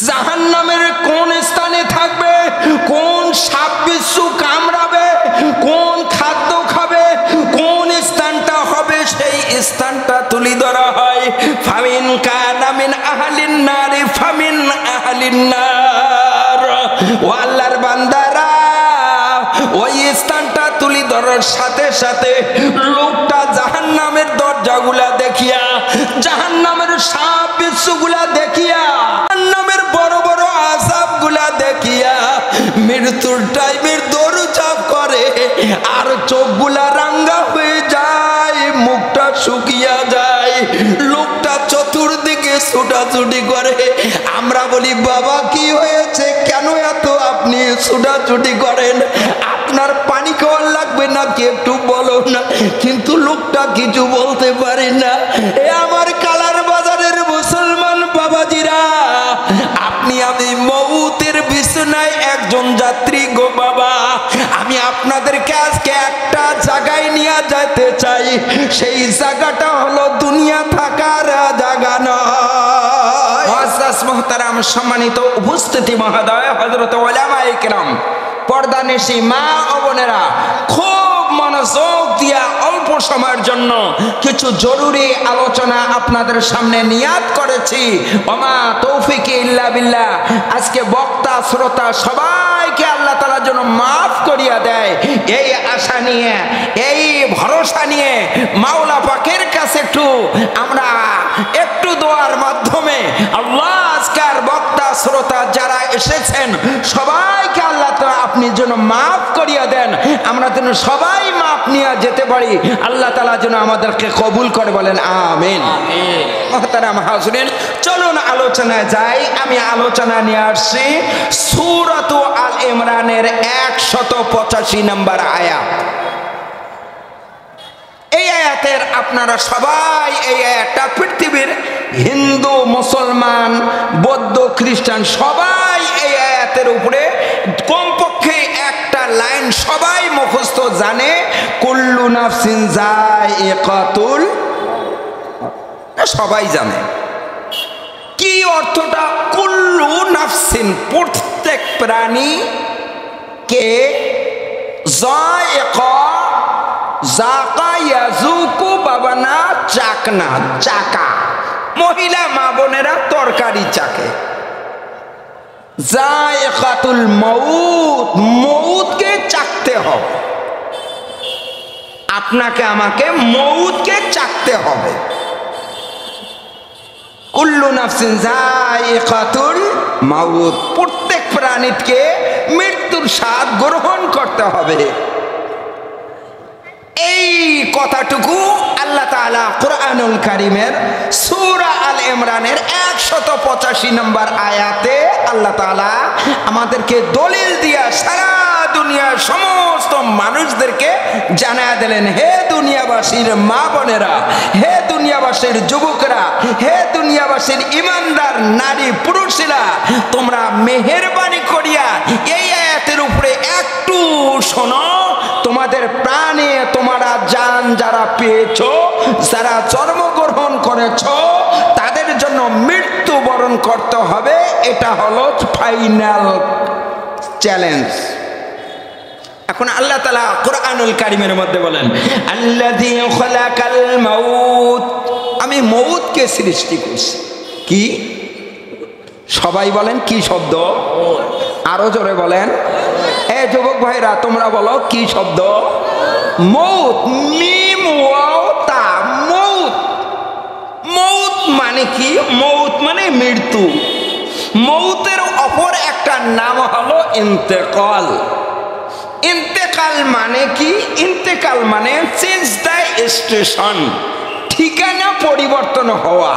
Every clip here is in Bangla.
জাহান্নামের কোন স্থানে থাকবে, কোন সাপ বিচ্ছু কামড়াবে, কোন খাদ্য খাবে, কোন স্থানটা হবে, সেই স্থানটা তুলে ধরা হয়। ফামিন কানা মিন আহলিন নারি ফামিন আহলিন নার। ও আল্লাহর বান্দারা, ওই স্থানটা তুলে ধরার সাথে সাথে লোকটা জাহান্নামের দরজাগুলা দেখিয়া, জাহান্নামের সাপ বিচ্ছুগুলা দেখিয়া, জাহান্নামের বড় বড় আযাবগুলা দেখিয়া মৃত্যুর টাইমের দৌড়ঝাঁপ করে, আর চোখগুলা রাঙ্গা হয়ে যায়, মুখটা শুকিয়ে যায়, লোকটা চতুর্দিকে ছুটাছুটি করে। আমরা বলি, বাবা কি হয়েছে, কেন এত আপনি ছুটাছুটি করেন, আপনার পানি খাওয়ার লাগবে নাকি একটু বলো না। কিন্তু লোকটা কিছু বলতে পারে না। এ আমার কালার বাজারের মুসলমান বাবাজিরা, আপনি আমি মউতের বিছানায় একজন যাত্রী গো বাবা। আমি আপনাদেরকে আজকে একটা জায়গায় নিয়ে যেতে চাই, সেই জায়গাটা হলো দুনিয়া থাকার জায়গা নয়। মুআজ্জাজ মুহতারাম সম্মানিত উপস্থিতি মহোদয়, হযরত উলামায়ে কেরাম, পর্দানিশী মা ও বোনেরা, খুব মনোযোগ দিয়া অল্প সময়ের জন্য কিছু জরুরি আলোচনা আপনাদের সামনে নিয়াত করেছি। ওমা তৌফিকি ইল্লা বিল্লাহ। আজকে বক্তা শ্রোতা সবাইকে আল্লাহ তাআলা যেন মাফ করিয়া দেয়, এই আশা নিয়ে, এই ভরসা নিয়ে মাওলা পাকের কাছে আমরা একটু দোয়ার মাধ্যমে আল্লাহ আজকের বক্তা শ্রোতা যারা এসেছেন সবাইকে আল্লাহ তাআলা আপনি যেন মাফ করিয়া দেন, আমরা যেন সবাই মাফ নিয়ে যেতে পারি। আল্লাহ তাআলা যেন আমাদেরকে কবুল করে, বলেন আমিন। মুহতারাম হাজরিন, চলুন আলোচনায় যাই। আমি আলোচনা নিয়ে আসছি সূরাত আল ইমরানের 185 নম্বর আয়াত। এই আয়াতের আপনারা সবাই, এই আয়াতটা পৃথিবীর হিন্দু, মুসলমান, বৌদ্ধ, খ্রিস্টান সবাই এই আয়াতের উপরে কমপক্ষে একটা লাইন সবাই মুখস্থ জানে। কুল্লু নাফসিন যায়িকাতুল, সবাই জানে। কি অর্থটা? কুল্লু নাফসিন, প্রত্যেক প্রাণী কে, যায়িকা, জাকা ইয়াজুকু বাবানা, চাকনা, চাকা, মহিলা মা বোনেরা তরকারি চাকে। যায়িকাতুল মউত, মউতকে চাকতে হবে, আপনাকে আমাকে মউতকে চাকতে হবে। কুল্লু নাফসিন যায়িকাতুল মাউত, প্রত্যেক প্রাণীকে মৃত্যুর স্বাদ গ্রহণ করতে হবে। এই কথাটুকু আল্লাহ তাআলা কুরআনুল কারীমের সূরা আল ইমরানের 185 নম্বর আয়াতে আল্লাহ তাআলা আমাদেরকে দলিল দিয়া সারা দুনিয়ার সমস্ত মানুষদেরকে জানায়া দিলেন, হে দুনিয়াবাসীর মা বোনেরা, হে দুনিয়াবাসীর যুবকরা, হে দুনিয়াবাসীর ইমানদার নারী পুরুষেরা, তোমরা মেহেরবানি করিয়া এই আয়াতের উপরে একটু শোনো। তোমাদের প্রাণে তোমরা জান যারা পেয়েছো, যারা জন্মগ্রহণ করেছো, তাদের জন্য মৃত্যুবরণ করতে হবে। এটা হলো ফাইনাল চ্যালেঞ্জ। এখন আল্লাহ তাআলা কুরআনুল কারীমের মধ্যে বলেন, আল্লাযী খালাকাল মাউত, আমি মউতকে সৃষ্টি করছি। কি? সবাই বলেন কি শব্দ? আরো জোরে বলেন। এ যুবক ভাইরা তোমরা বলো কি শব্দ? মউত, মিম ওয়াও তা, মউত। মউত মানে কি? মউত মানে মৃত্যু। মউতের অপর একটা নাম হলো ইন্তেকাল। ইন্তেকাল মানে কি? ইন্তেকাল মানে চেঞ্জ দ্য স্টেশন, ঠিকানা পরিবর্তন হওয়া।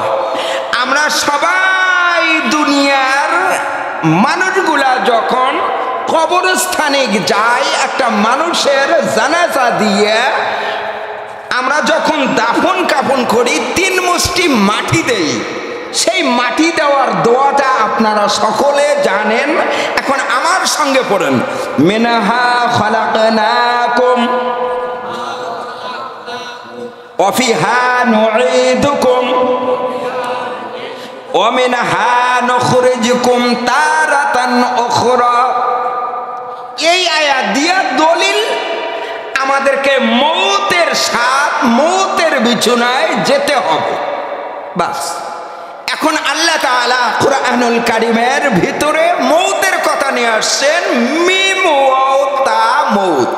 আমরা সবাই দুনিয়ার মানুষগুলা যখন কবরস্থানে যায়, একটা মানুষের জানাজা দিয়ে আমরা যখন দাফন কাফন করি, 3 মুষ্টি মাটি দেই। সেই মাটি দেওয়ার দোয়াটা আপনারা সকলে জানেন। এখন আমার সঙ্গে পড়েন, মিনহা খালাকনাকুম ওয়া ফিহা নুঈদুকুম ওমিনহা নুখরিজুকুম তারাতান উখরা। এই আয়াত দিয়া দলিল আমাদেরকে মৌতের সাথ, মৌতের বিছানায় যেতে হবে। বাস, এখন আল্লাহ তাআলা কুরআনুল কারীমের ভিতরে মৌতের কথা নিয়ে আসছেন। মিম ওয়াও তা, মৌত,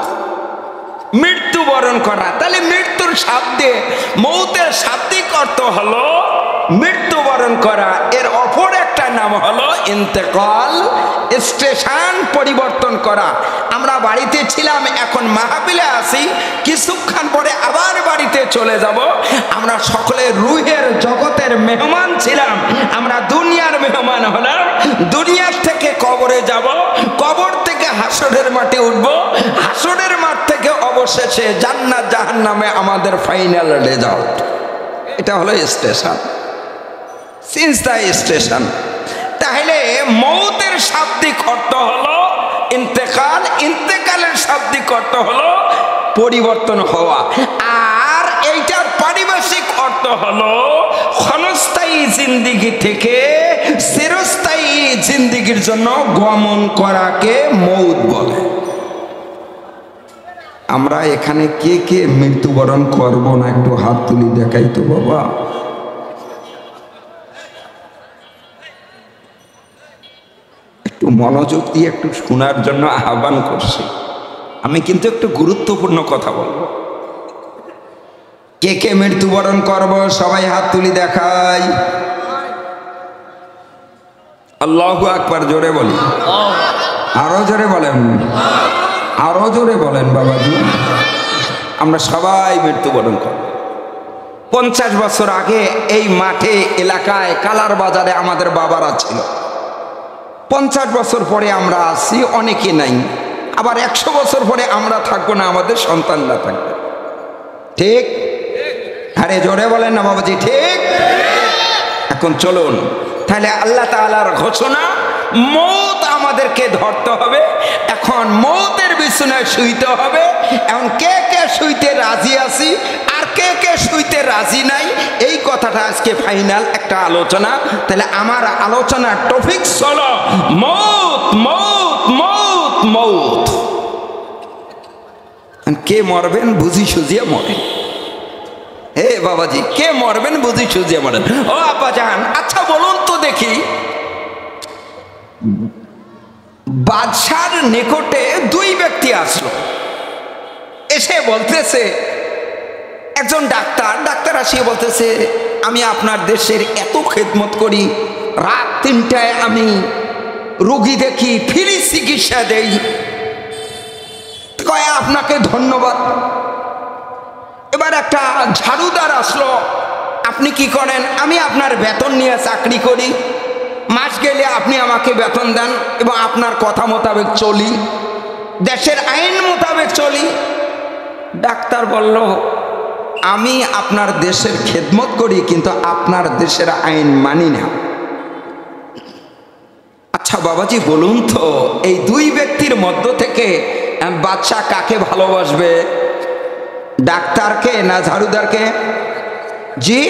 মৃত্যুবরণ করা। তাহলে মৃত্যুর শব্দে, মৌতের শাব্দিক অর্থ হলো মৃত্যুবরণ করা। এর অপর একটা নাম হলো ইন্তেকাল, স্টেশন পরিবর্তন করা। আমরা বাড়িতে ছিলাম, এখন মাহফিলে আসি, কিছুক্ষণ পরে আবার বাড়িতে চলে যাব। আমরা সকলে রুহের জগতের মেহমান ছিলাম, আমরা দুনিয়ার মেহমান হলাম। দুনিয়ার থেকে কবরে যাব, কবর থেকে হাসরের মাঠে উঠব, হাসরের মাঠ থেকে অবশেষে জান্নাত জাহান্নামে আমাদের ফাইনাল রেজাল্ট। এটা হলো স্টেশন, সিন্স দ্য স্টেশন। তাহলে মৌতের শাব্দিক অর্থ হলো ইন্তেকাল, ইন্তেকালের শাব্দিক অর্থ হলো পরিবর্তন হওয়া। আর এইটার পারিভাষিক অর্থ হলো ক্ষণস্থায়ী জিন্দিগি থেকে চিরস্থায়ী জিন্দিগির জন্য গমন করাকে মৌত বলে। আমরা এখানে কে কে মৃত্যুবরণ করব না একটু হাত তুলি দেখাই তো বাবা। একটু মনোযোগ দিয়ে একটু শোনার জন্য আহ্বান করছি। আমি কিন্তু একটু গুরুত্বপূর্ণ কথা বলবো। কে কে মৃত্যুবরণ করব সবাই হাত তুলি দেখাই। আল্লাহু আকবার, জোরে বলি, আরো জোরে বলেন, আরো জোরে বলেন বাবাজি। আমরা সবাই মৃত্যুবরণ করব। 50 বছর আগে এই মাঠে এলাকায় কালার বাজারে আমাদের বাবারা ছিল। 50 বছর পরে আমরা আসি, অনেকে নাই। আবার 100 বছর পরে আমরা থাকবো না, আমাদের সন্তানরা থাকবে। ঠিক? আরে জোরে বলেন না বাবাজি, ঠিক? এখন চলুন, তাহলে আল্লাহ তাআলার ঘোষণা, মৌত আমাদেরকে ধরতে হবে। এখন মৌতের বিছানায় শুইতে হবে। এখন কে কে শুইতে রাজি আছি আর কে কে শুইতে রাজি নাই, এই কথাটা আজকে ফাইনাল একটা আলোচনা। তাহলে আমার আলোচনার টপিক হলো মৌত, মৌত, মৌত, মৌত। কে মরবেন বুঝি সুঝিয়ে মরেন। হে বাবাজি, কে মরবেন বুঝি সুঝিয়ে মরেন। ও আব্বাজান, আচ্ছা বলুন তো দেখি, বাদশার নিকটে দুই ব্যক্তি আসলো, এসে বলতেছে, একজন ডাক্তার, ডাক্তার আসিয়ে বলতেছে, আমি আপনার দেশের এত খেদমত করি, রাত 3টায় আমি রোগী দেখি, ফ্রি চিকিৎসা দেই, কয় আপনাকে ধন্যবাদ। এবার একটা ঝাড়ুদার আসলো, আপনি কি করেন? আমি আপনার বেতন নিয়ে চাকরি করি, মাস গেলে আপনি আমাকে বেতন দেন এবং আপনার কথা মোতাবেক চলি, দেশের আইন মোতাবেক চলি। ডাক্তার বলল, আমি আপনার দেশের খেদমত করি কিন্তু আপনার দেশের আইন মানি না। আচ্ছা বাবাজি বলুন তো, এই দুই ব্যক্তির মধ্য থেকে বাদশা কাকে ভালোবাসবে? ডাক্তারকে না ঝাড়ুদারকে? জি,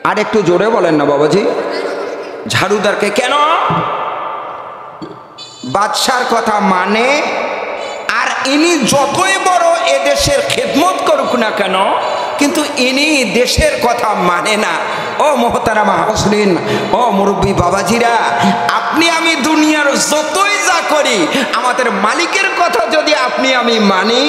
আর একটু জোরে বলেন না বাবাজি। ঝাড়ুদারকে। কেন? বাদশার কথা মানে, আর ইনি যতই বড় এদেশের খেদমত করুক না কেন, কিন্তু ইনি দেশের কথা মানে না। ও মোহতারামা হাসরিন, ও মুরব্বী বাবাজিরা, আপনি আমি দুনিয়ার যতই যা করি, আমাদের মালিকের কথা যদি আপনি আমি মানি,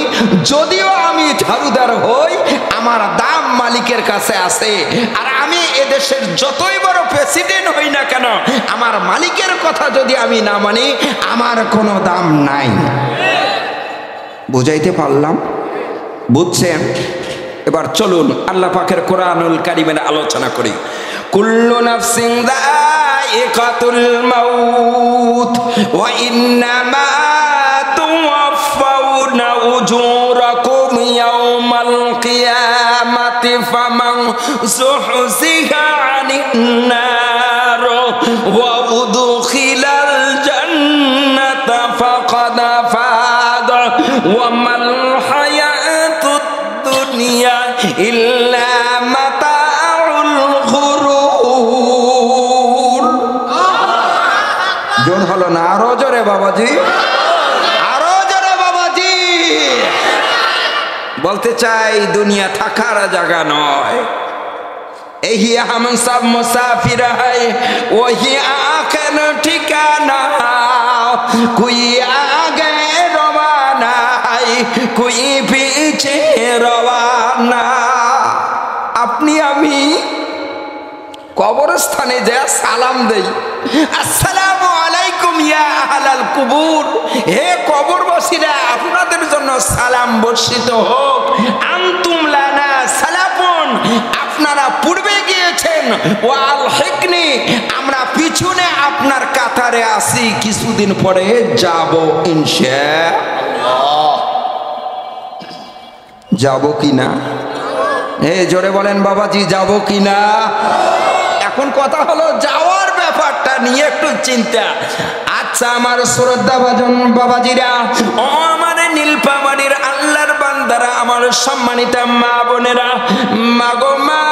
যদিও আমি ঝাড়ুদার হই, আমার দাম মালিকের কাছে আছে। আর আমি এদেশের যতই বড় প্রেসিডেন্ট হই না কেন, আমার মালিকের কথা যদি আমি না মানি, আমার কোনো দাম নাই। বুঝাইতে পারলাম? বুঝছেন? এবার চলুন আল্লাহ পাকের কোরআনুল কারীমের আলোচনা করি। কুল্লু নাফসিন যায়িকাতুল মাউত ওয়া ইন্নামা তুওয়াফাউনা উজুরাকুম ইয়াওমাল কিয়ামাতি ফামান যুহজিহা আনিন নার ওয়া উদখিলাল জান্নাতা ফাকাদ ফাজ ওয়া মাল হায়াতুদ দুনিয়া ইল্লা মাতাউল গুরুর। জোর হলো না, আরো জোরে বাবাজি, আরো জোরে বাবাজি। বলতে চাই দুনিয়া থাকার জায়গা নয়। यही हम सब मुसाफिर है, वही आखिर ठिकाना, कोई आगे रवाना है, कोई पीछे रवाना। अपनी আমি কবরস্থানে যা সালাম দেই, আসসালামু আলাইকুম ইয়া আহলাল কুবুর, হে কবরবাসীরা আপনাদের জন্য সালাম বর্ষিত হোক। আনতুম লানা সালাফুন, আপনারা পূর্বে গিয়েছেন, ওয়াল হিকনি, আমরা পিছনে আপনার কাতারে আসি, কিছুদিন পরে যাব ইনশাআল্লাহ। যাব কিনা? জোরে বলেন বাবাজি, যাব কিনা? এখন কথা হলো যাওয়ার ব্যাপারটা নিয়ে একটু চিন্তা। আচ্ছা আমার শ্রদ্ধা ভাজন বাবাজিরা, ও আমার নীলফামারীর আল্লাহর বান্দারা, আমার সম্মানিত মা বোনেরা, মাগো মা,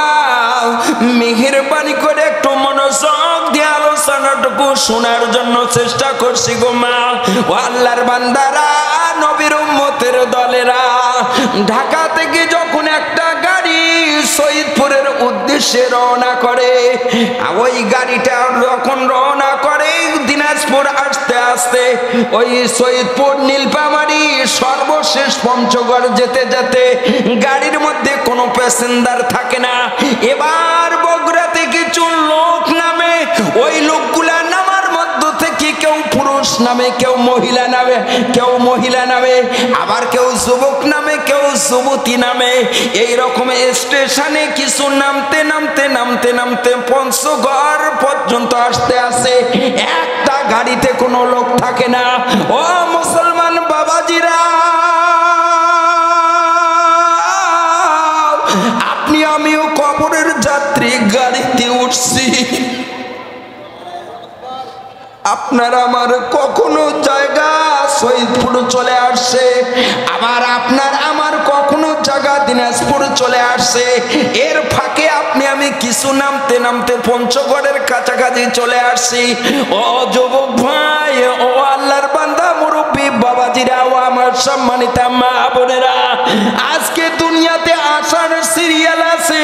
মেহেরবানি করে একটু মনোযোগ দিয়ে আলোচনাটুকু শোনার জন্য চেষ্টা করছি গো মা। ও আল্লাহর বান্দারা, নবীর উম্মতের দলেরা, ঢাকা থেকে যখন একটা গাড়ি সৈয়দপুরের উদ্দেশ্যে রওনা করে, ওই গাড়িটা যখন রওনা করে দিনাজপুর আসতে আসতে ওই সৈয়দপুর নীলফামারী সর্বশেষ পঞ্চগড় যেতে যেতে গাড়ির মধ্যে কোনো প্যাসেঞ্জার থাকে না। এবার বগুড়াতে কিছু লোক নামে, ওই লোকগুলা নামার মধ্য থেকে কেউ পুরুষ নামে, কেউ মহিলা নামে, কেউ মহিলা নামে, আবার কেউ যুবক নামে, কেউ যুবতী নামে। এইরকম স্টেশনে কিছু নামতে নামতে নামতে নামতে পঞ্চগড় পর্যন্ত আসতে আসে একটা গাড়িতে কোনো লোক থাকে না। ও মুসলমান বাবাজিরা, আপনি আমিও কবরের যাত্রী গাড়িতে উঠছি। আপনার আমার কখনো জায়গা সৈয়দপুর চলে আসছে, আবার আপনার আমার কখনো জায়গা দিনাজপুর চলে আসছে। এর ফাঁকে আপনি আমি কিছু নামতে নামতে পঞ্চগড়ের কাছাকাছি চলে আসছি। ও যুবক ভাই, ও আল্লাহর বান্দা মুরব্বী বাবাজিরা, ও আমার সম্মানিত মা বোনেরা, আজকে দুনিয়াতে আসার সিরিয়াল আছে,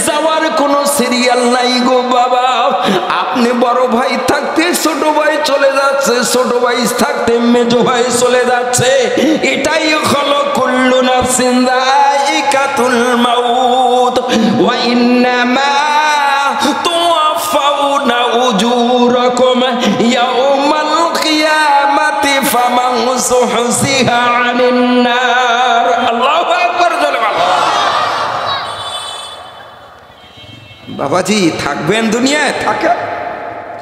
যাওয়ার কোনো সিরিয়াল নাই গো বাবা। আপনি বড় ভাই থাকতে ছোট ভাই চলে যাচ্ছে, ছোট ভাই থাকতে মেজো ভাই চলে যাচ্ছে। এটাই হলো কুল্লু নাফসিন যায়িকাতুল মাউত ওয়া ইন্নামা তুওয়াফাউনা উজুরাকুম ইয়াউমাল কিয়ামাতি ফামান যুহজিহা আনিন নার। আল্লাহু আকবার। বাবাজি থাকবেন দুনিয়ায়, থাকেন।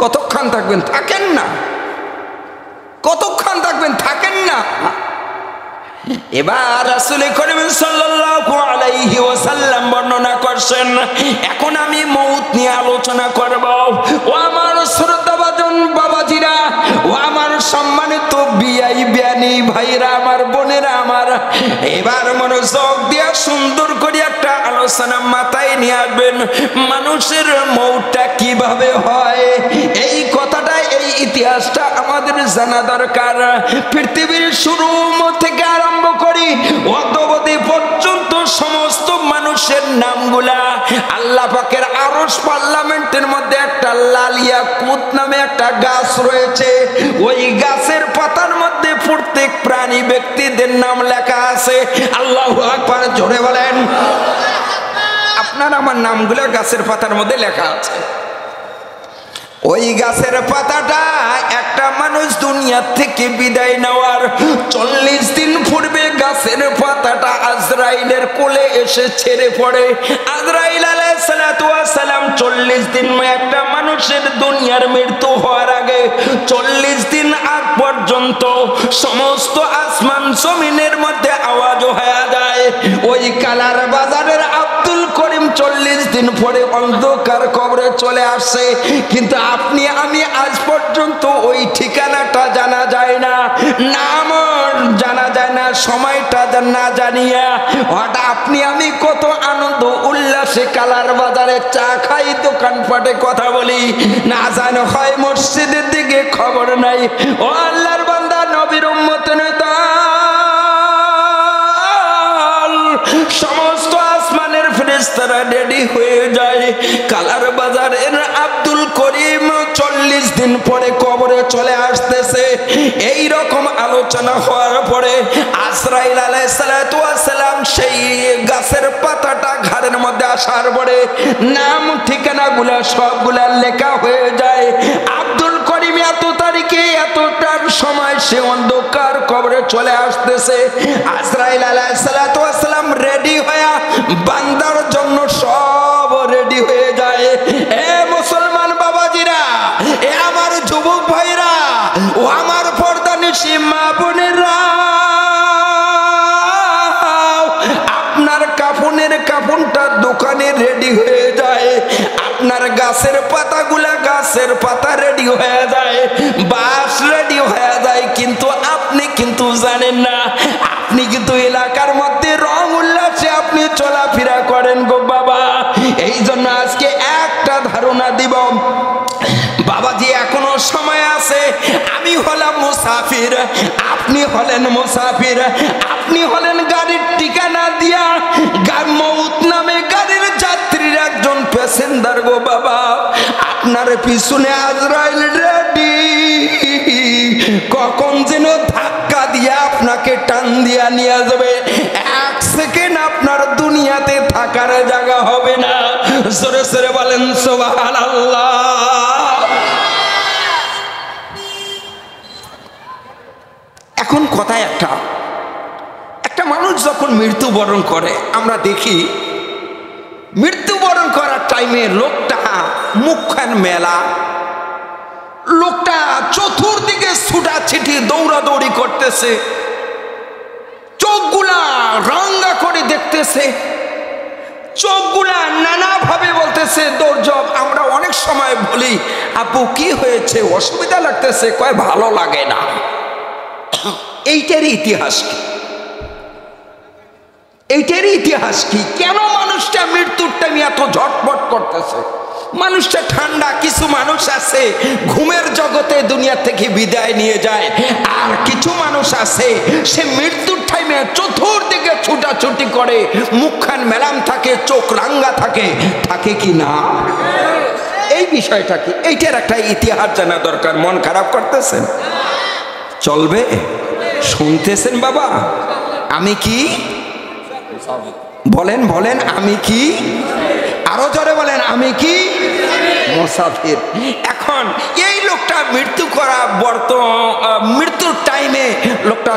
কতক্ষণ থাকবেন? থাকেন না। কতক্ষণ থাকবেন? থাকেন না। এবার রাসূল করিম সাল্লাল্লাহু আলাইহি ওয়াসাল্লাম বর্ণনা করছেন। এখন আমি মউত নিয়ে আলোচনা করব। ও আমার শ্রদ্ধাভাজন বাবাজিরা, ও আমার সম্মানিত বিয়াই বিয়ানি ভাইরা, আমার বোনেরা আমার, এবার মনোযোগ দিয়ে সুন্দর করে একটা আলোচনা মাথায় নিয়ে আসবেন। মানুষের মউতটা কিভাবে হয়, এই কথাটা, এই ইতিহাসটা আমাদের জানা দরকার। পৃথিবীর শুরু থেকে আরম্ভ করি অদ্যাবধি পর্যন্ত সমস্ত মানুষের নামগুলা আল্লাহ পাকের আরশ পার্লামেন্টের মধ্যে একটা লাল ইয়াকুত নামে একটা গাছ রয়েছে। ওই গাছের পাতার মধ্যে প্রত্যেক প্রাণী ব্যক্তিদের নাম লেখা আছে। আল্লাহু আকবার, জোরে বলেন। আপনার আমার নামগুলো গাছের পাতার মধ্যে লেখা আছে। ওই গাছের পাতাটা একটা মানুষ দুনিয়া থেকে বিদায় নেওয়ার 40 দিন পূর্বে গাছের পাতাটা আজরাইলের কোলে এসে ছেড়ে পড়ে। আজরাইল আলাইহিস সালাতু ওয়াস সালাম 40 দিন একটা মানুষের দুনিয়ার মৃত্যু হওয়ার আগে 40 দিন আগ পর্যন্ত সমস্ত আসমান জমিনের মধ্যে আওয়াজ হয়ে যায়। ওই কালার বাজারের আব্দুল করিম 40 দিন পরে অন্ধকার কবরে চলে আসছে, কিন্তু আপনি আমি আজ পর্যন্ত ওই ঠিকানাটা জানা যায় না, নাম জানা যায় না, সময়টা না জানিয়া হঠাৎ আপনি আমি কত আনন্দ উল্লাসে কালার বাজারে চা খাই, দোকানপাটে কথা বলি, না জানো হয় মসজিদের দিকে খবর নাই। ও আল্লাহর বান্দা, নবীর উম্মত নেতা, সমস্ত আসমানের ফেরেশতারা রেডি হয়ে যায়। কালার বাজারের আব্দুল করিম 40 দিন পরে কবরে চলে আসতেছে। এই রকম আলোচনা হওয়ার পরে আজরাইল আলাইহিস সালাতু ওয়াস সালাম সেই গাছের পাতাটা ঘাড়ের মধ্যে আসার পরে নাম ঠিকানাগুলা সবগুলা লেখা হয়ে যায়। আব্দুল করিম এত তারিখে এতটার সময় সে অন্ধকার কবরে চলে আসতেছে। আজরাইল আলাইহিস সালাতু ওয়াস সালাম রেডি হয়ে বান্দার জন্য সব রেডি হয়ে যায়। এ মুসলমান বাবাজিরা, এ আমার যুবক ভাইরা, ও আমার পর্দানিশী মা বোনেরা, আপনার কাফনটা দোকানে রেডি হয়ে যায়। আপনার গাছের পাতা রেডি হয়ে যায়, বাঁশ রেডি হয়ে যায়, কিন্তু আপনি কিন্তু জানেন না। আপনি কিন্তু এলাকার মধ্যে রং উল্লাসে আপনি চলাফেরা করেন গো বাবা। এই জন্য আজকে একটা ধারণা দিব বাবাজি, এখনো সময় আছে। আমি হলাম মুসাফির, আপনি হলেন মুসাফির, আপনি হলেন গাড়ির ঠিকানা দিয়া মউত নামে গাড়ির যাত্রীর একজন প্যাসেঞ্জার গো বাবা। আপনার পিছনে আজরাইল রেডি, কখন যেন ধাক্কা দিয়া আপনাকে টান দিয়া নিয়ে যাবে। 1 সেকেন্ড আপনার দুনিয়াতে থাকার জায়গা হবে না। জোরে জোরে বলেন সুবহানাল্লাহ। এখন কথা একটা মানুষ যখন মৃত্যুবরণ করে, আমরা দেখি মৃত্যুবরণ করার টাইমে লোকটা মুখখান মেলা, লোকটা চতুর্দিকে ছুটাছিটি দৌড়াদৌড়ি করতেছে, চোখগুলা রাঙ্গা করে দেখতেছে, চোখগুলা নানা ভাবে বলতেছে দৌড়জব। আমরা অনেক সময় বলি, আপু কি হয়েছে, অসুবিধা লাগতেছে, কয় ভালো লাগে না। এইটারই ইতিহাস কি? কেন মানুষটা মৃত্যুর টাইমে এত ঝটপট করতেছে? মানুষটা ঠান্ডা। কিছু মানুষ আছে ঘুমের জগতে দুনিয়া থেকে বিদায় নিয়ে যায়, আর কিছু মানুষ আছে সে মৃত্যুর টাইমে চতুর্দিকে ছুটাছুটি করে, মুখখান মেলাম থাকে, চোখ রাঙ্গা থাকে কি না? এই বিষয়টা কি? এইটার একটা ইতিহাস জানা দরকার। মন খারাপ করতেছেন? চলবে? শুনতেছেন বাবা? আমি কি বলেন আমি কি? আরো জোরে বলেন, আমি কি? মুসাফির। এখন এই লোকটা মৃত্যুর টাইমে লোকটা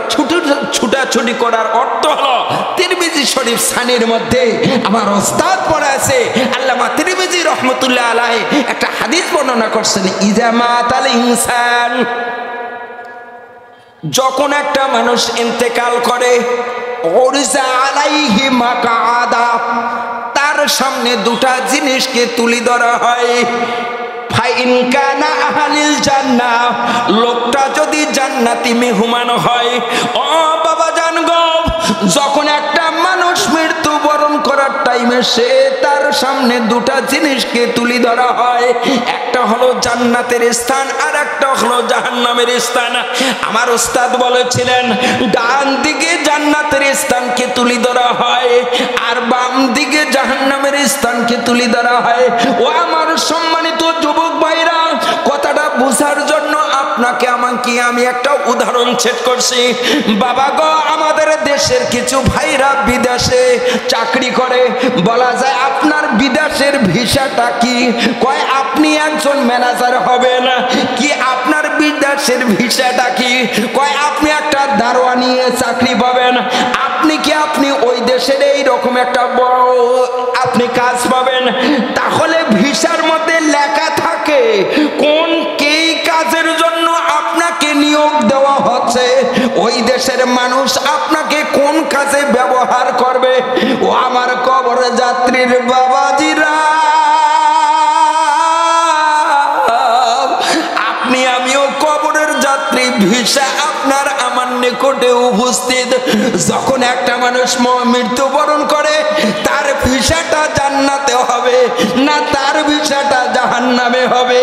ছুটাছুটি করার অর্থ হলো, তিরমিজি শরীফ সানির মধ্যে আমার ওস্তাদ পড়া আছে আল্লামা তিরমিজি রহমতুল্লাহ আলাইহি একটা হাদিস বর্ণনা করছেন, ইজা মাতাল ইনসান, যখন একটা মানুষ ইন্তেকাল করে, তার সামনে দুটা জিনিসকে তুলে ধরা হয়। লোকটা যদি জান্নাতি মেহমান হয়, ও বাবা জান গো, যখন একটা মানুষ মৃত্যুবরণ করার টাইমে সে তার সামনে দুটা জিনিসকে তুলে ধরা হয়, একটা হলো জান্নাতের স্থান আর একটা হলো জাহান্নামের স্থান। আমার উস্তাদ বলেছিলেন, ডান দিকে জান্নাতের স্থানকে তুলে ধরা হয় আর বাম দিকে জাহান্নামের স্থানকে তুলে ধরা হয়। ও আমার সম্মানিত যুবক ভাইরা, কথাটা বোঝার জন্য আপনাকে আমি একটা উদাহরণ সেট করছি। বাবা গো, আমাদের দেশের কিছু ভাইরা বিদেশে চাকরি করে, বলা যায় আপনার বিদেশের ভিসাটা কি? কয় আপনি একজন ম্যানেজার হবেন। কি আপনার বিদেশের ভিসাটা কি? কয় আপনি একটা দারোয়ানিয়ে চাকরি পাবেন। আপনি ওই দেশের এই রকম একটা বড় আপনি কাজ পাবেন। তাহলে ভিসার মধ্যে লেখা থাকে কোন কাজের জন্য আপনাকে নিয়োগ দেওয়া হচ্ছে, ওই দেশের মানুষ আপনাকে কোন কাজে ব্যবহার করবে। ও আমার কবর যাত্রীর বাবাজিরা, আপনি আমিও কবরের যাত্রী, ভিসা আপনার আমার নিকটে উপস্থিত। যখন একটা মানুষ মৃত্যুবরণ করে, তার ভিসাটা জান্নাতে হবে না তার ভিসাটা জাহান্নামে হবে,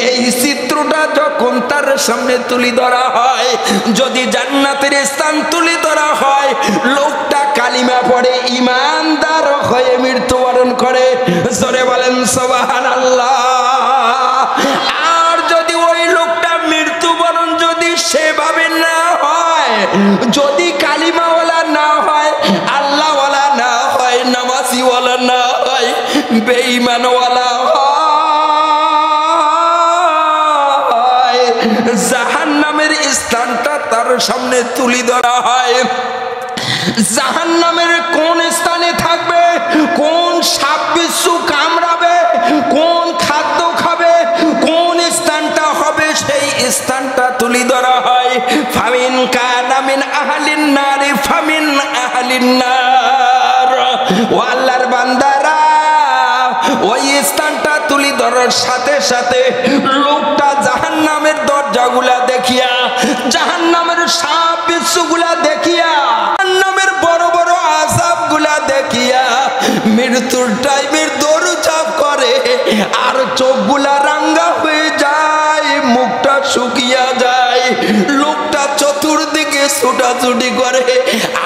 এই চিত্রটা যখন তার সামনে তুলে ধরা হয়, যদি জান্নাতের স্থান তুলে ধরা হয়, লোকটা কালিমা পড়ে ঈমানদার হয়ে মৃত্যুবরণ করে। জোরে বলেন সুবহানাল্লাহ। আর যদি ওই লোকটা মৃত্যুবরণ যদি সেভাবে না হয়, যদি কালিমাওয়ালা না হয়, আল্লাহওয়ালা না হয়, নামাজিওয়ালা না হয়, বেঈমানওয়ালা হয়, জাহান্নামের স্থানটা তার সামনে তুলে ধরা হয়। জাহান্নামের কোন স্থানে থাকবে, কোন সাপ বিচ্ছু কামড়াবে, কোন খাদ্য খাবে, কোন স্থানটা হবে, সেই স্থানটা তুলে ধরা হয়। ফামিন কানা মিন আহলিন নারি ফামিন আহলিন নার। ও আল্লাহর বান্দারা, ওই স্থানটা তুলে ধরার সাথে সাথে লোকটা জাহান্নামের দরজাগুলা দেখিয়া, জাহান্নামের সাপ বিচ্ছুগুলা দেখিয়া, জাহান্নামের বড় বড় আযাবগুলা দেখিয়া মৃত্যুর টাইমের দৌড়ঝাঁপ করে, আর চোখগুলা রাঙ্গা হয়ে যায়, মুখটা শুকিয়ে যায়, লোকটা চতুর্দিকে ছুটাছুটি করে।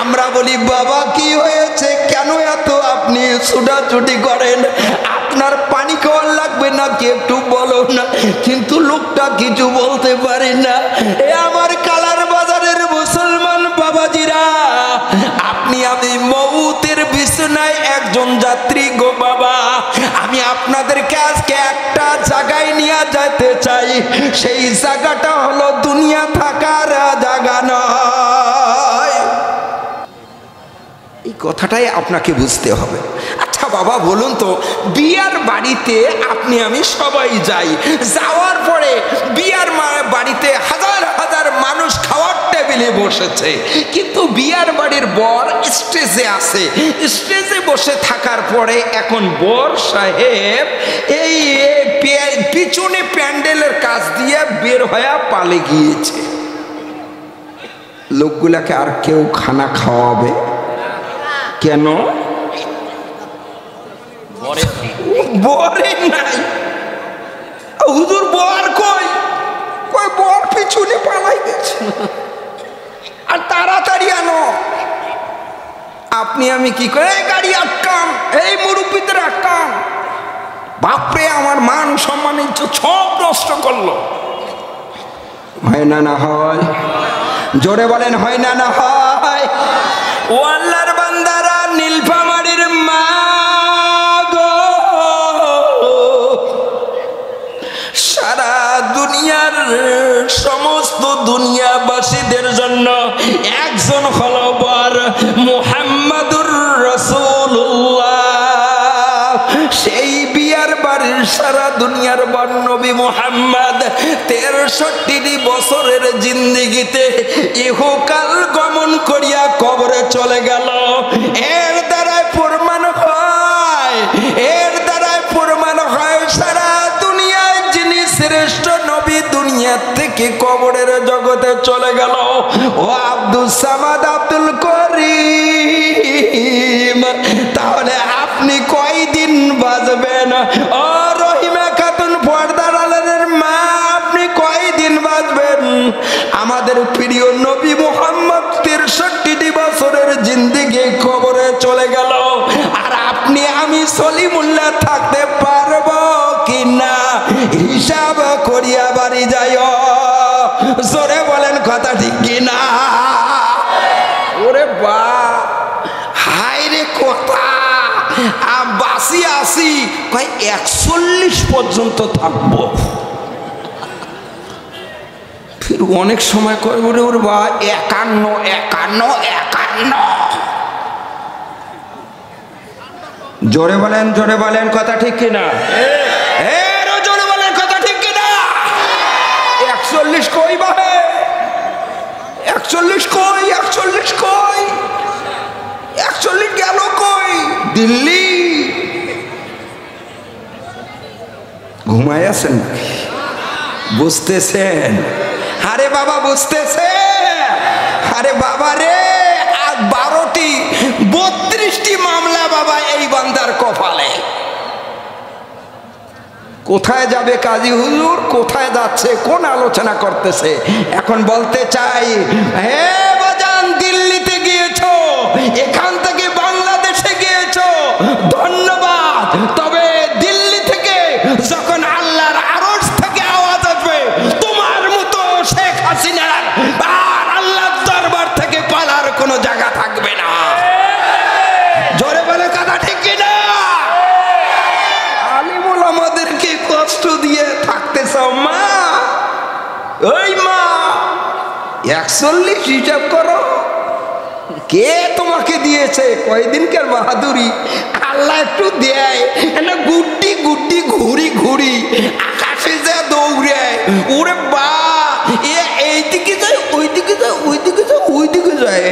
আমরা বলি, বাবা কি হয়েছে, কেন এত আপনি ছুটাছুটি করেন, আপনার পানি খাওয়ার লাগবে নাকি একটু বলো না। কিন্তু লোকটা কিছু বলতে পারে না। এ আমার কালার বাজারের মুসলমান বাবাজিরা, আপনি আমি মউতের বিছানায় একজন যাত্রী গো বাবা। আমি আপনাদেরকে আজকে একটা জায়গায় নিয়ে যেতে চাই, সেই জায়গাটা হলো দুনিয়া থাকার জায়গা নয়। এই কথাটাই আপনাকে বুঝতে হবে। আচ্ছা বাবা বলুন তো, বিয়ার বাড়িতে আপনি আমি সবাই যাই, যাওয়ার পরে বিয়ার বাড়িতে হাজার হাজার মানুষ খাওয়ার টেবিলে বসেছে, কিন্তু বিয়ার বাড়ির বর স্টেজে আছে। স্টেজে বসে থাকার পরে এখন বর সাহেব এই পিছনে প্যান্ডেলের কাছ দিয়ে বের হয়ে পালে গিয়েছে। লোকগুলাকে আর কেউ খানা খাওয়াবে কেন? বরে নাই। হুজুর বর কই? কই বর পিছনে পালাই গেছে, আর তাড়াতাড়ি আনো। আপনি আমি কি করে, গাড়ি আটকান, এই মুরব্বীদের আটকান। বাপরে, আমার মান সম্মান সব নষ্ট করলো। হয় না না হয়? জোরে বলেন, হয় না না হয়? ও আল্লাহর বান্দারা, নীলফামারীর মা গো, সারা দুনিয়ার সমস্ত দুনিয়াবাসীদের জন্য একজন হলো বর, মুহাম্মাদুর রাসূলুল্লাহ। সেই বিয়ার বাড়ির সারা দুনিয়ার বর নবী মুহাম্মদ 63 বছরের জিন্দেগিতে ইহকাল গমন করিয়া কবরে চলে গেল। এর দ্বারা প্রমাণ হয়, এর দ্বারা প্রমাণ হয় সারা দুনিয়ায় যিনি শ্রেষ্ঠ নবী, দুনিয়া থেকে কবরের জগতে চলে গেল। ও আব্দুল সামাদ, আব্দুল করিম, তাহলে আপনি কয়দিন বাঁচবেন? ও রহিমা খাতুন, পর্দার আড়ালের মা, আপনি কয়দিন বাঁচবেন? আমাদের প্রিয় নবী মুহাম্মদ 63 বছরের জিন্দেগি কবরে চলে গেল, আর আপনি আমি সলিমুল্লাহ থাকতে পারবো কিনা হিসাব করিয়া বাড়ি যাইও। জোরে বলেন কথা ঠিক কিনা? ওরে বা, হাই রে কথা, বাসি আসি কয় 41 পর্যন্ত থাকবো। ফির অনেক সময় কয় ওরে ওরে বা 51 51 51। জোরে বলেন, জোরে বলেন কথা ঠিক কিনা? জোরে বলেন কথা ঠিক কিনা? 41 কই বাবে? 41 কই? 41 কই? 41 গেল কই? দিল্লি। ঘুমায় আছেন নাকি? বুঝতেছেন? আরে বাবা বুঝতেছে? আরে বাবা রে, আর 12টি 32টি মামলা বাবা এই বান্দার কপালে। কোথায় যাবে কাজী হুজুর, কোথায় যাচ্ছে, কোন আলোচনা করতেছে? এখন বলতে চাই, হে বাজান, দিল্লিতে গিয়েছো, এখান থেকে বাংলাদেশে গিয়েছো, ধন্যবাদ। তবে দিল্লি থেকে যখন আল্লাহর আরশ থেকে আওয়াজ আসবে তোমার মতো শেখ হাসিনার আর আল্লাহর দরবার থেকে পালার কোনো জায়গা থাকবে না। জোরে বলে কথা ঠিক কিনা? আলিমুল আমাদেরকে কষ্ট দিয়ে থাকতেছ মা, ওই মা 41 হিসাব করো, কে তোমাকে দিয়েছে? কয়দিনকার বাহাদুরি আল্লাহ একটু দেয়, না গুড্ডি গুড্ডি ঘুরি ঘুরি আকাশে যা দৌড়ায়, ওরে বা এইদিকে যায় ওইদিকে যায় ওইদিকে যায় ওইদিকে যায়,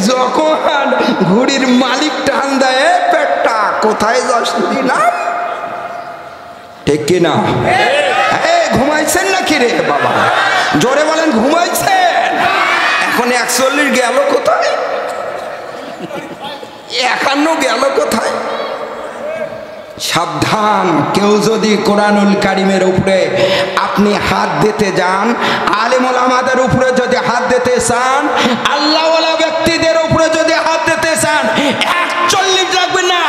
যখন ঘুড়ির মালিক টান দেয়, পেটটা কোথায় যাস না, ঠিক কিনা? ঘুমাইছেন নাকি রে বাবা? জোরে বলেন, ঘুমাইছেন? এখন 41 গেল কোথায়? 51 গেল কোথায়? সাবধান, কেউ যদি কোরআনুল কারীমের উপরে আপনি হাত দিতে যান, আলেম ওলামাদের উপরে যদি হাত দিতে চান, আল্লাহওয়ালা ব্যক্তিদের উপরে যদি হাত দিতে চান, 41 লাগবে না,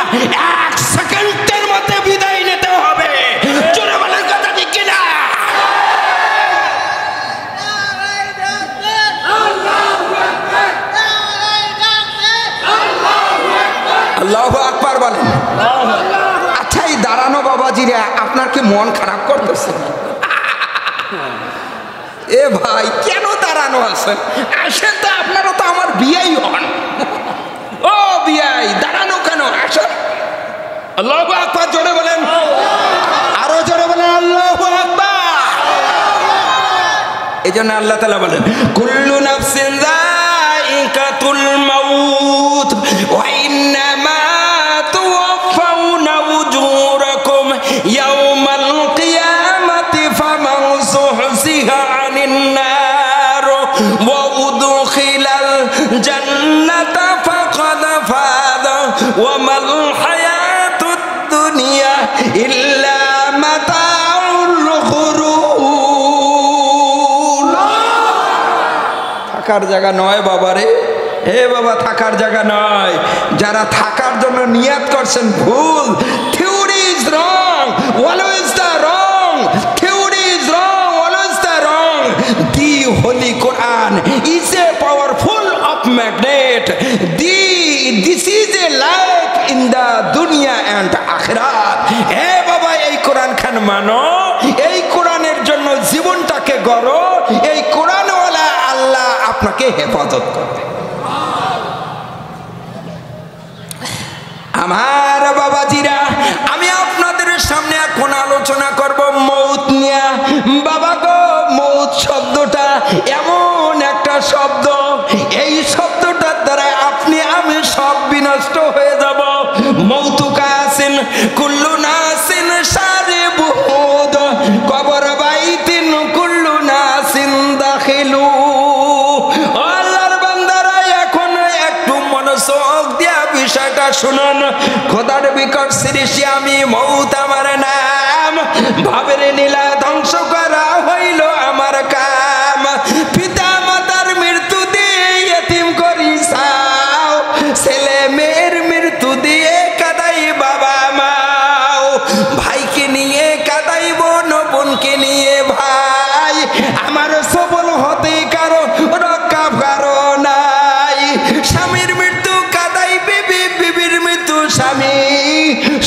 1 সেকেন্ডের মধ্যে বিদায় নিতে হবে। জোরে বলেন কথা ঠিক কিনা? আল্লাহু আকবার বলেন। আচ্ছা, এই দাঁড়ানো বাবাজিরা আপনার কি মন খারাপ করতেছে? এ ভাই, কেন দাঁড়ানো আছেন? আসেন তো, আপনারা তো আমার বিয়াই হন। ও বিয়াই, দাঁড়ানো কেন? আসেন। আল্লাহু আকবার জোরে বলেন, আরো জোরে বলেন আল্লাহু আকবার। এই জন্য আল্লাহ তাআলা বলেন, কুল্লু নাফসিন যায়িকাতুল মাউত ওয়া ইন্নামা তুওয়াফাউনা উজুরাকুম ইয়াওমাল কিয়ামাতি ফামান যুহজিহা আনিন নার ওয়া উদখিলাল জান্নাতা ফাকাদ ফাযা ওয়া মাল হায়াতুদ দুনিয়া ইল্লা মাতাউল গুরুর। থাকার জায়গা নয় বাবারে, হে বাবা, থাকার জায়গা নয়। যারা থাকার জন্য নিয়ত করছেন, ভুল। Theory is wrong, always the wrong. Theory is wrong, always the wrong. The holy Quran is a powerful of magnet. This is a life in the দুনিয়া অ্যান্ড আখিরাত। হে বাবা, এই কোরআন খান মানো, এই কোরআনের জন্য জীবনটাকে গড়ো। এই কোরআনওয়ালা আল্লাহ আপনাকে হেফাজত করবে। আমার বাবাজিরা, আমি আপনাদের সামনে এখন আলোচনা করব মৌত নিয়ে। বাবা গো, মৌত শব্দটা এমন একটা শব্দ, এই শব্দটার দ্বারা আপনি আমি সব বিনষ্ট হয়ে যাব। মৌতুকা আছেন কুল্লু নাসিন সারিবুদ কবর বাইতিন কুল্লু নাসিন দাখিলু। আল্লাহর বান্দারা, এখন একটু মনোযোগ দিয়া বিষয়টা শুনুন। খোদার বিকট সৃষ্টি আমি, মৌত আমার নাম, ভাবের নীলা ধ্বংস করা হইল আমার কাম। পিতা মাতার মৃত্যু দিয়ে ইতিম করি সাও, ছেলে মেয়ের মৃত্যু দিয়ে কাদাই বাবা মাও, ভাইকে নিয়ে কাদাই বোন, বোনকে নিয়ে ভাই। আমার সবল হতে কারো রক্ষা কারো নাই। স্বামীর মৃত্যু কাদাই বিবি, বিবির মৃত্যু স্বামী।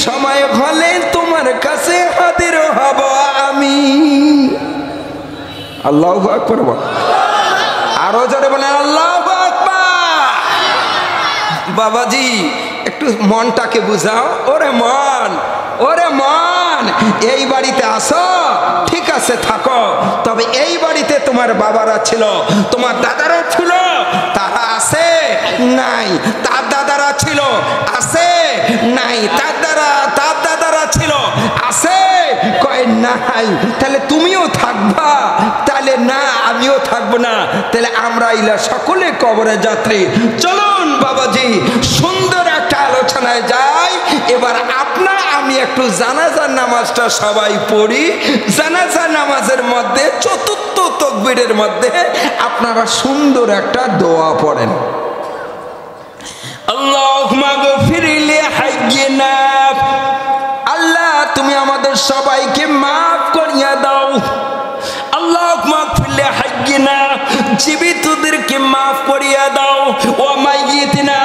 সময় হলে তোমার কাছে হাজির হব আমি। আল্লাহু আকবার। আরো জোরে বলেন আল্লাহু আকবার। বাবাজি, একটু মনটাকে বুঝাও। ওরে মন, ওরে মন, এই বাড়িতে আসো, ঠিক আছে থাকো, তবে এই বাড়িতে তোমার বাবারা ছিল, তোমার দাদারা ছিল, তারা আছে নাই? তার দাদারা ছিল, আছে নাই? তার দাদারা ছিল, আছে কয় নাই, তাহলে তুমিও থাকবা? তাহলে না, আমিও থাকবো না। তাহলে আমরা ইলা সকলে কবরে যাত্রী। চলুন বাবাজি সুন্দর একটা আলোচনায় যাই। এবার আমি একটু জানাজার নামাজটা সবাই পড়ি। জানাজার নামাজের মধ্যে চতুর্থ তাকবীরের মধ্যে আপনারা সুন্দর একটা দোয়া পড়েন। আল্লাহুম্মা গফির লি হাইয়িনা, আল্লাহ তুমি আমাদের সবাইকে মাফ করিয়া দাও। আল্লাহুম্মা গফির লি হাইয়িনা, জীবিতদেরকে মাফ করিয়া দাও। ওয়া মাইয়িতিনা,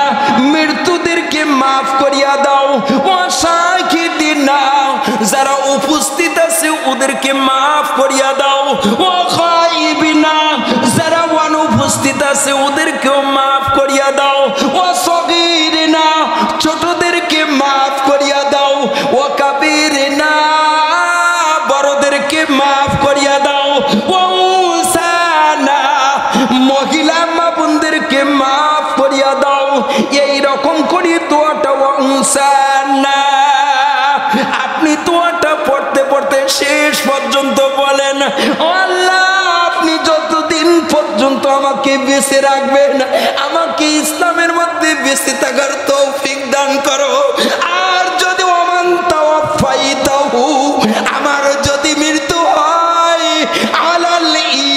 মৃতদেরকে মাফ করিয়া দাও। ওয়া শাহিদিনা, যারা উপস্থিত আছে ওদেরকে মাফ করিয়া দাও। ওয়া গায়িবিনা, যারা অনুপস্থিত আছে ওদেরকেও মাফ করিয়া দাও। ওয়া সগীরিনা, ছোটদেরকে মাফ করিয়া দাও। ওয়া কাবীরিনা, বড়দেরকে মাফ করিয়া দাও। ওয়া উনসানা, মহিলা মা বোনদেরকে মাফ করিয়া দাও। এই রকম করি দোয়াটা ওয়া উনসানা আপনি দোয়াটা পড়তে পড়তে শেষ পর্যন্ত বলেন, আল্লাহ আপনি যতদিন পর্যন্ত আমাকে বেঁচে রাখবেন, আমাকে ইসলামের মধ্যে বেঁচে থাকার তৌফিক দান করো। আর যদি ওমান তাওয়াফাইতাহু, আমার যদি মৃত্যু হয় আলাল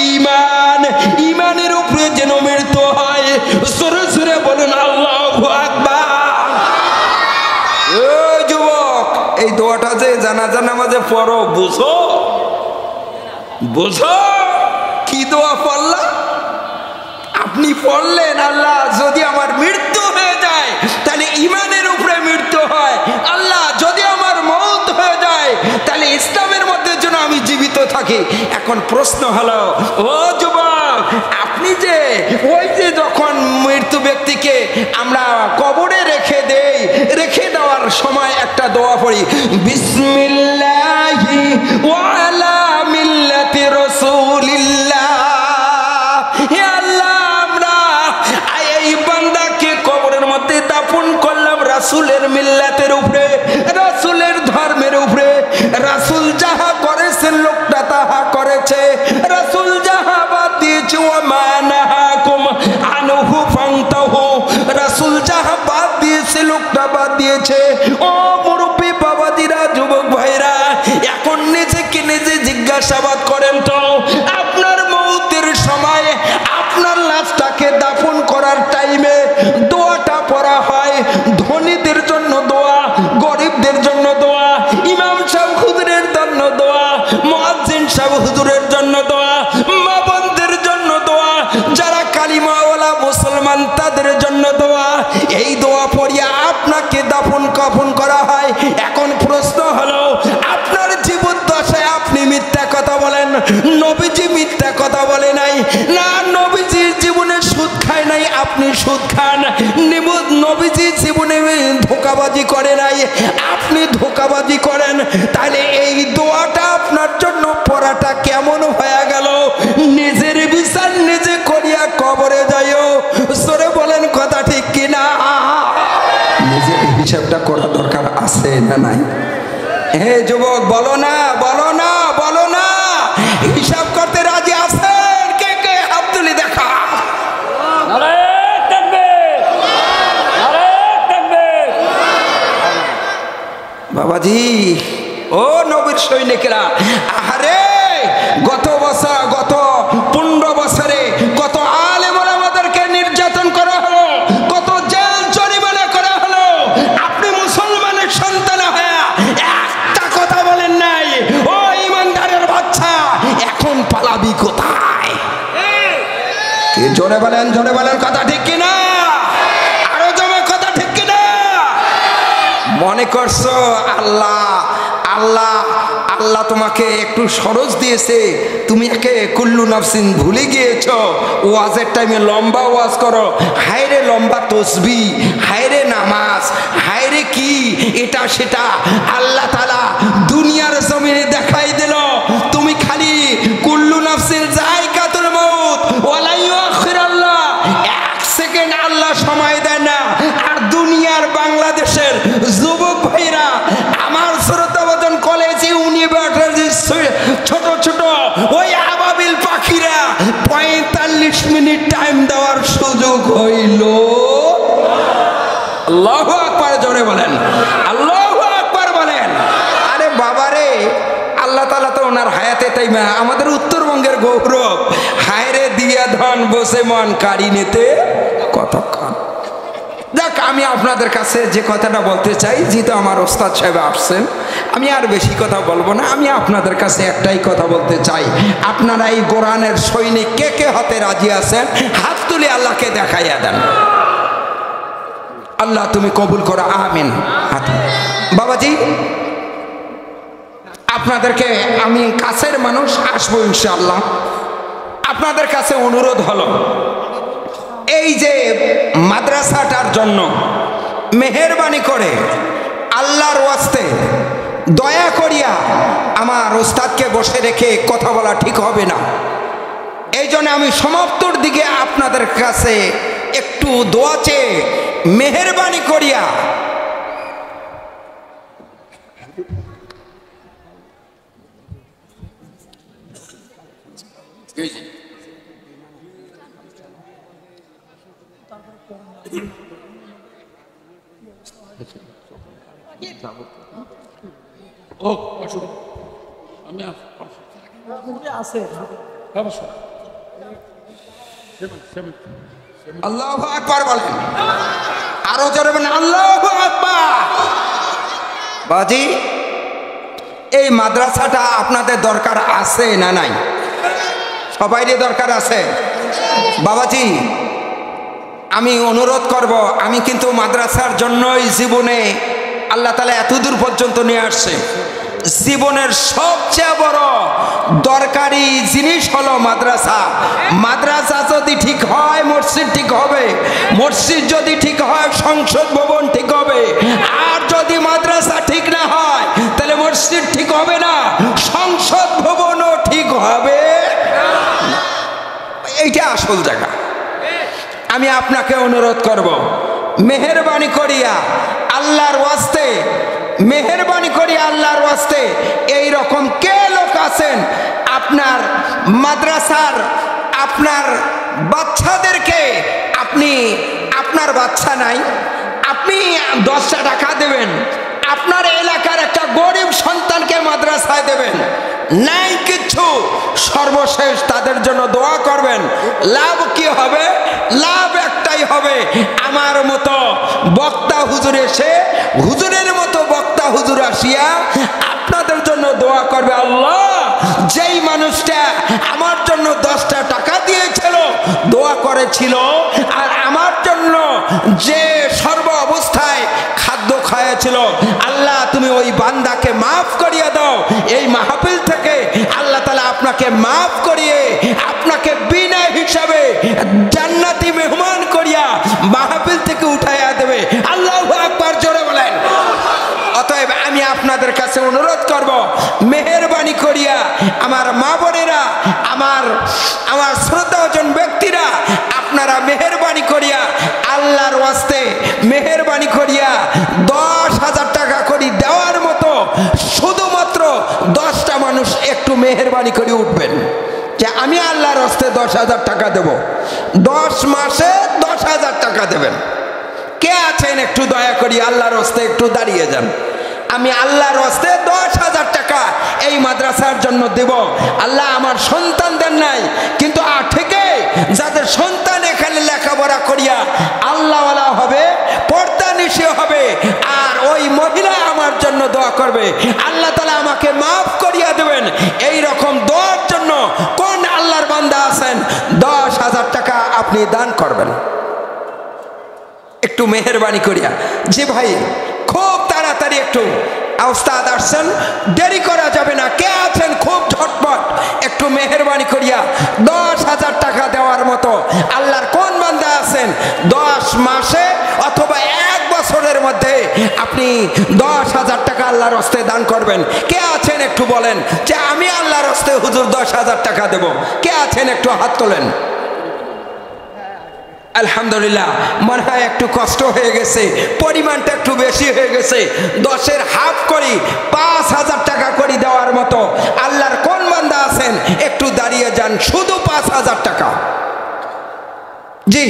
ঈমান, ঈমানের উপরে যেন মৃত্যু হয়। জোরে জোরে বলুন আল্লাহু আকবার। ও যুবক, এই দোয়াটা যে জানাজা নামাজে পড়ো, বুঝো বুঝো কি দোয়া পড়লা? আপনি পড়লেন আল্লাহ যদি আমার মৃত্যু হয়ে যায় তাহলে ঈমানের উপরে মৃত্যু হয়। আল্লাহ যদি আমার মওত হয়ে যায় তাহলে ইসলামের মধ্যে যেন আমি জীবিত থাকি। এখন প্রশ্ন হলো, ও যুবক, আপনি যে ওই যে যখন মৃত্যু ব্যক্তিকে আমরা কবরে রেখে দেই, রেখে দেওয়ার সময় একটা দোয়া পড়ি, বিসমিল্লাহি ওয়া আলা মিল্লাতি রাসূলিল্লাহ। হে আল্লাহ, আমরা এই বান্দাকে কবরের মধ্যে দাফন করলাম রাসূলের মিল্লাতের উপরে, রাসূলের ধর্মের উপরে। রাসূল যাহা করেছেন লোকটা তাহা করেছে, রাসূল যাহা বাদ দিয়েছে ওয়া মা নাহাকুম আনহু ফান্তাহু, রাসূল যাহা বাদ দিয়েছে লোকটা বাদ দিয়েছে। ও মুরব্বী বাবাজিরা, যুবক ভাইরা, এখন নিজেকে নিজে জিজ্ঞাসাবাদ করেন তো, আপনার মওতের সময় আপনার লাশটাকে দাফন করার টাইমে দোয়াটা পড়া হয়। ধনীদের জন্য দোয়া, গরিবদের জন্য দোয়া, ইমাম সাহেব হুজুরের জন্য দোয়া, মুয়াজ্জিন সাহেব হুজুরের জন্য দোয়া, মা বোনদের জন্য দোয়া, যারা কালিমাওয়ালা মুসলমান তাদের জন্য দোয়া। এই দোয়া পড়িয়া আপনাকে দাফন কাফন করা হয়। এখন প্রশ্ন হলো, আপনার জীবন দশায় আপনি মিথ্যা কথা বলেন, নবীজি মিথ্যা কথা বলে নাই না, নবীজির জীবনে সুদ খায় নাই, আপনি সুদ খান। নবীজি জীবনে ধোঁকাবাজি করে নাই, আপনি ধোঁকাবাজি করেন। তাহলে এই দোয়াটা আপনার জন্য পড়াটা কেমন হয়ে গেল? নিজের বিচার নিজে করিয়া কবরে যাইও। সরে বলেন কথা ঠিক কিনা? নিজের হিসাবটা করা দরকার আছে না নাই? হে যুবক, বলো না, বলো না, বলো না, হিসাব করতে রাজি আছেন? কে কে হাত তুলে দেখা। বাবাজি, ও নবীর সৈনিকেরা, আহারে গত 15 বছরে কত আলেম ওলামাদেরকে নির্যাতন করা হলো, কত জেল জরিমানা করা হলো। আপনি মুসলমানের সন্তান হয়ে একটা কথা বলেন নাই। ও ইমানদারের বাচ্চা, এখন পালাবি কোথায়? কি জোরে বলেন, জোরে বলেন কথা ঠিক কিনা? আরো জমে কথা ঠিক কিনা? মনে করছো আল্লাহ আল্লাহ আল্লাহ তোমাকে একটু সরজ দিয়েছে, তুমি একে কুল্লু নাফসিন ভুলে গিয়েছো। ওয়াজের টাইমে লম্বা ওয়াজ করো, হায়রে লম্বা তসবিহ, হায়রে নামাজ, হায়রে কি এটা সেটা। আল্লাহ তাআলা দুনিয়ার জমিনে দেখাই দিল, তুমি খালি কুল্লু নাফসিন যায়কাতুল মউত ওয়ালা ইউআখিরুল্লাহ, 1 সেকেন্ড আল্লাহ সময় দেয় না। আর দুনিয়ার বাংলাদেশের যুবক ভাইরা, আমার শ্রোতাবাদন কলেজ ইউনিভার্সিটি মিনিট টাইম দেওয়ার সুযোগ হইল। আল্লাহু আকবার, জোরে বলেন আল্লাহু আকবার বলেন। আরে বাবারে, আল্লাহ তাআলা তো ওনার হায়াতে তাই আমাদের উত্তরবঙ্গের গৌরব। হায়রে দিয়া ধন বসে মন কারি নিতে কতক্ষণ। যাক, আমি আপনাদের কাছে যে কথাটা বলতে চাই, যেহেতু আমার ওস্তাদ সাহেব আসছেন, আমি আর বেশি কথা বলবো না। আমি আপনাদের কাছে একটাই কথা বলতে চাই, আপনারা এই কোরআনের সৈনিক কে কে হতে রাজি আছেন? হাত তুলে আল্লাহকে দেখাইয়া দেন। আল্লাহ তুমি কবুল করো, আমিন। বাবাজি, আপনাদেরকে, আমি কাছের মানুষ, আসবো ইনশাআল্লাহ। আপনাদের কাছে অনুরোধ হলো, এই যে মাদ্রাসাটার জন্য মেহেরবানি করে আল্লাহর ওয়াস্তে দয়া করিয়া আমার ওস্তাদকে বসে রেখে কথা বলা ঠিক হবে না। এই জন্য আমি সমাপ্তর দিকে আপনাদের কাছে একটু দোয়া চেয়ে মেহেরবানি করিয়া আল্লাহু আকবার বলেন, আরো জোরে বলেন আল্লাহু আকবার। বাজি, এই মাদ্রাসাটা আপনাদের দরকার আছে না নাই? সবাইরই দরকার আছে। বাবাজি, আমি অনুরোধ করব, আমি কিন্তু মাদ্রাসার জন্যই জীবনে আল্লাহ তাআলা এতদূর পর্যন্ত নিয়ে আসছে। জীবনের সবচেয়ে বড় দরকারি জিনিস হলো মাদ্রাসা। মাদ্রাসা যদি ঠিক হয়, মসজিদ ঠিক হবে। মসজিদ যদি ঠিক হয়, সংসদ ভবন ঠিক হবে। আর যদি মাদ্রাসা ঠিক না হয়, তাহলে মসজিদ ঠিক হবে না, সংসদ ভবনও ঠিক হবে না। এইটা আসল জায়গা। আমি আপনাকে অনুরোধ করব, মেহেরবানি করিয়া আল্লাহর ওয়াস্তে, মেহেরবানি করিয়া আল্লাহর ওয়াস্তে, এই রকম কে লোক আছেন আপনার মাদ্রাসার আপনার বাচ্চাদেরকে, আপনি, আপনার বাচ্চা নাই, আপনি 10টা টাকা দেবেন, আপনার এলাকার একটা গরিব সন্তানকে মাদ্রাসায় দেবেন, নাই কিছু, সর্বশেষ তাদের জন্য দোয়া করবেন। লাভ কি হবে? লাভ একটাই হবে, আমার মতো বক্তা হুজুর এসে, হুজুরের মতো বক্তা হুজুর আসিয়া আপনাদের জন্য দোয়া করবে, আল্লাহ যেই মানুষটা আমার জন্য 10টা টাকা দিয়েছিল, দোয়া করেছিল, আর আমার জন্য যে সর্ব অবস্থায় খাদ্য খাইয়েছিল, আল্লাহ তুমি ওই বান্দাকে মাফ করিয়ে দাও। এই মাহফিল থেকে আল্লাহ তাআলা আপনাকে মাফ করিয়ে, আপনাকে বিনা হিসাবে জান্নাতি মেহমান করিয়া মাহফিল থেকে উঠাইয়া দেবে। আল্লাহু আকবার, জোরে বলেন। অতএব আমি আপনাদের কাছে অনুরোধ করব, মেহেরবানি করিয়া আমার মা বোনেরা, আমার শ্রদ্ধাভাজন ব্যক্তিরা, আপনারা মেহেরবানি করিয়া আল্লাহর ওয়াস্তে মেহেরবানি করিয়া 10,000 টাকা করে দেওয়ার মতো শুধুমাত্র 10টা মানুষ একটু মেহেরবানি করে উঠবেন যে আমি আল্লাহর ওয়াস্তে 10,000 টাকা দেব। 10 মাসে 10,000 টাকা দেবেন। কে আছেন একটু দয়া করি আল্লাহর ওয়াস্তে একটু দাঁড়িয়ে যান। আমি আল্লাহর ওয়াস্তে 10,000 টাকা এই মাদ্রাসার জন্য দেব। আল্লাহ আমার সন্তান দেন নাই, কিন্তু থেকে যাদের সন্তান এখানে লেখাপড়া করিয়া আল্লাহওয়ালা হবে, পর্দানিশী হবে, আর ওই মহিলা আমার জন্য দোয়া করবে, আল্লাহ তাআলা আমাকে মাফ করিয়া দেবেন। এই রকম দোয়ার জন্য কোন আল্লাহর বান্দা আছেন 10,000 টাকা আপনি দান করবেন? একটু মেহেরবানি করিয়া। জি ভাই, খুব তাড়াতাড়ি একটু, ওস্তাদ আসছেন, দেরি করা যাবে না। কে আছেন খুব ঝটপট একটু মেহেরবানি করিয়া 10,000 টাকা দেওয়ার মতো আল্লাহর কোন বান্দা আছেন 10 মাসে অথবা 1 বছরের মধ্যে আপনি 10,000 টাকা আল্লাহর হস্তে দান করবেন? কে আছেন একটু বলেন যে আমি আল্লাহর হস্তে হুজুর 10,000 টাকা দেব? কে আছেন একটু হাত তোলেন। আলহামদুলিল্লাহ, মনে হয় একটু কষ্ট হয়ে গেছে, পরিমাণটা একটু বেশি হয়ে গেছে। 10-এর হাফ করি 5,000 টাকা করে দেওয়ার মতো আল্লাহর কোন বান্দা আছেন একটু দাঁড়িয়ে যান, শুধু 5,000 টাকা। জি।